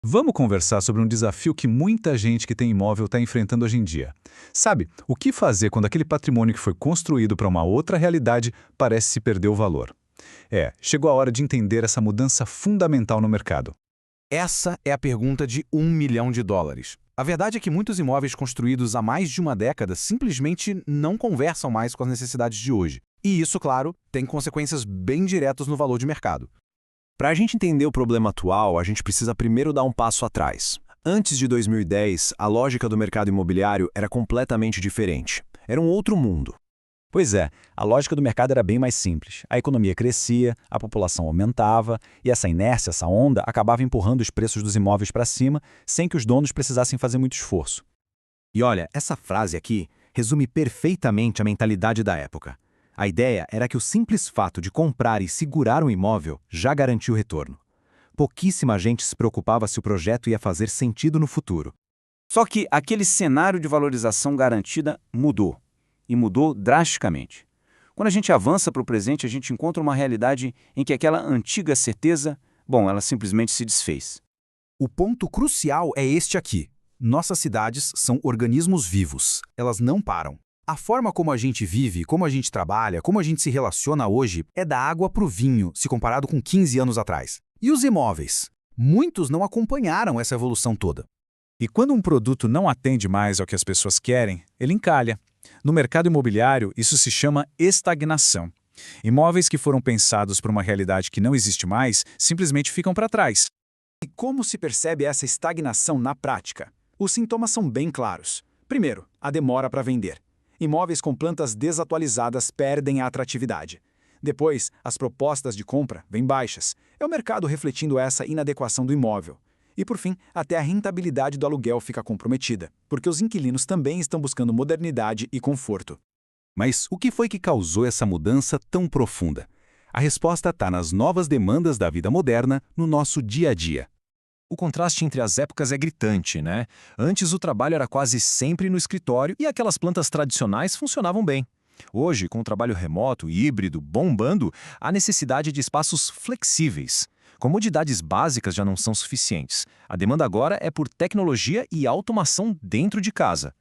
Vamos conversar sobre um desafio que muita gente que tem imóvel está enfrentando hoje em dia. Sabe, o que fazer quando aquele patrimônio que foi construído para uma outra realidade parece se perder o valor? Chegou a hora de entender essa mudança fundamental no mercado. Essa é a pergunta de US$ 1 milhão. A verdade é que muitos imóveis construídos há mais de uma década simplesmente não conversam mais com as necessidades de hoje. E isso, claro, tem consequências bem diretas no valor de mercado. Para a gente entender o problema atual, a gente precisa primeiro dar um passo atrás. Antes de 2010, a lógica do mercado imobiliário era completamente diferente. Era um outro mundo. Pois é, a lógica do mercado era bem mais simples. A economia crescia, a população aumentava, e essa inércia, essa onda, acabava empurrando os preços dos imóveis para cima, sem que os donos precisassem fazer muito esforço. E olha, essa frase aqui resume perfeitamente a mentalidade da época. A ideia era que o simples fato de comprar e segurar um imóvel já garantia o retorno. Pouquíssima gente se preocupava se o projeto ia fazer sentido no futuro. Só que aquele cenário de valorização garantida mudou. E mudou drasticamente. Quando a gente avança para o presente, a gente encontra uma realidade em que aquela antiga certeza, ela simplesmente se desfez. O ponto crucial é este aqui. Nossas cidades são organismos vivos. Elas não param. A forma como a gente vive, como a gente trabalha, como a gente se relaciona hoje é da água para o vinho, se comparado com 15 anos atrás. E os imóveis? Muitos não acompanharam essa evolução toda. E quando um produto não atende mais ao que as pessoas querem, ele encalha. No mercado imobiliário, isso se chama estagnação. Imóveis que foram pensados para uma realidade que não existe mais simplesmente ficam para trás. E como se percebe essa estagnação na prática? Os sintomas são bem claros. Primeiro, a demora para vender. Imóveis com plantas desatualizadas perdem a atratividade. Depois, as propostas de compra vêm baixas. É o mercado refletindo essa inadequação do imóvel. E, por fim, até a rentabilidade do aluguel fica comprometida, porque os inquilinos também estão buscando modernidade e conforto. Mas o que foi que causou essa mudança tão profunda? A resposta está nas novas demandas da vida moderna no nosso dia a dia. O contraste entre as épocas é gritante, né? Antes o trabalho era quase sempre no escritório e aquelas plantas tradicionais funcionavam bem. Hoje, com o trabalho remoto e híbrido bombando, há necessidade de espaços flexíveis. Comodidades básicas já não são suficientes. A demanda agora é por tecnologia e automação dentro de casa.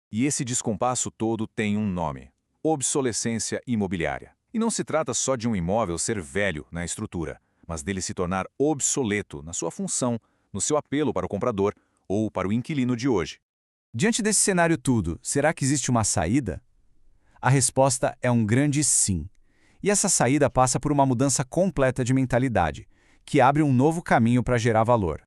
E esse descompasso todo tem um nome: obsolescência imobiliária. E não se trata só de um imóvel ser velho na estrutura, mas dele se tornar obsoleto na sua função, no seu apelo para o comprador ou para o inquilino de hoje. Diante desse cenário tudo, será que existe uma saída? A resposta é um grande sim. E essa saída passa por uma mudança completa de mentalidade, que abre um novo caminho para gerar valor.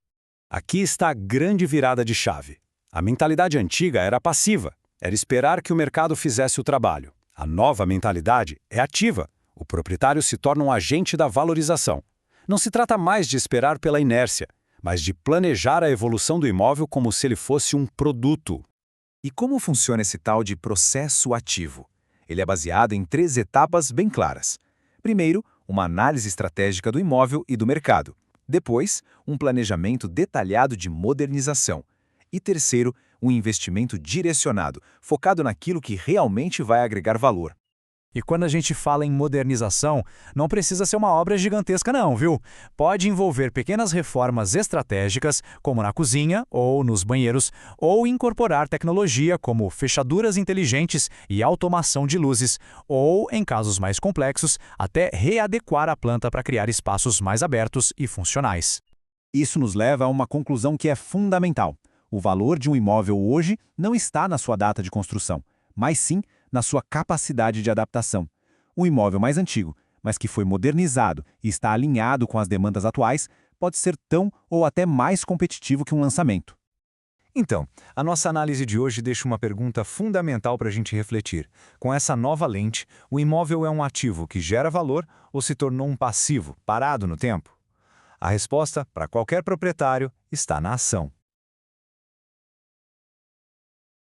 Aqui está a grande virada de chave. A mentalidade antiga era passiva, era esperar que o mercado fizesse o trabalho. A nova mentalidade é ativa. O proprietário se torna um agente da valorização. Não se trata mais de esperar pela inércia, mas de planejar a evolução do imóvel como se ele fosse um produto. E como funciona esse tal de processo ativo? Ele é baseado em 3 etapas bem claras. Primeiro, uma análise estratégica do imóvel e do mercado. Depois, um planejamento detalhado de modernização. E terceiro, um investimento direcionado, focado naquilo que realmente vai agregar valor. E quando a gente fala em modernização, não precisa ser uma obra gigantesca não, viu? Pode envolver pequenas reformas estratégicas, como na cozinha ou nos banheiros, ou incorporar tecnologia como fechaduras inteligentes e automação de luzes, ou, em casos mais complexos, até readequar a planta para criar espaços mais abertos e funcionais. Isso nos leva a uma conclusão que é fundamental. O valor de um imóvel hoje não está na sua data de construção, mas sim na sua capacidade de adaptação. Um imóvel mais antigo, mas que foi modernizado e está alinhado com as demandas atuais, pode ser tão ou até mais competitivo que um lançamento. Então, a nossa análise de hoje deixa uma pergunta fundamental para a gente refletir. Com essa nova lente, o imóvel é um ativo que gera valor ou se tornou um passivo, parado no tempo? A resposta, para qualquer proprietário, está na ação.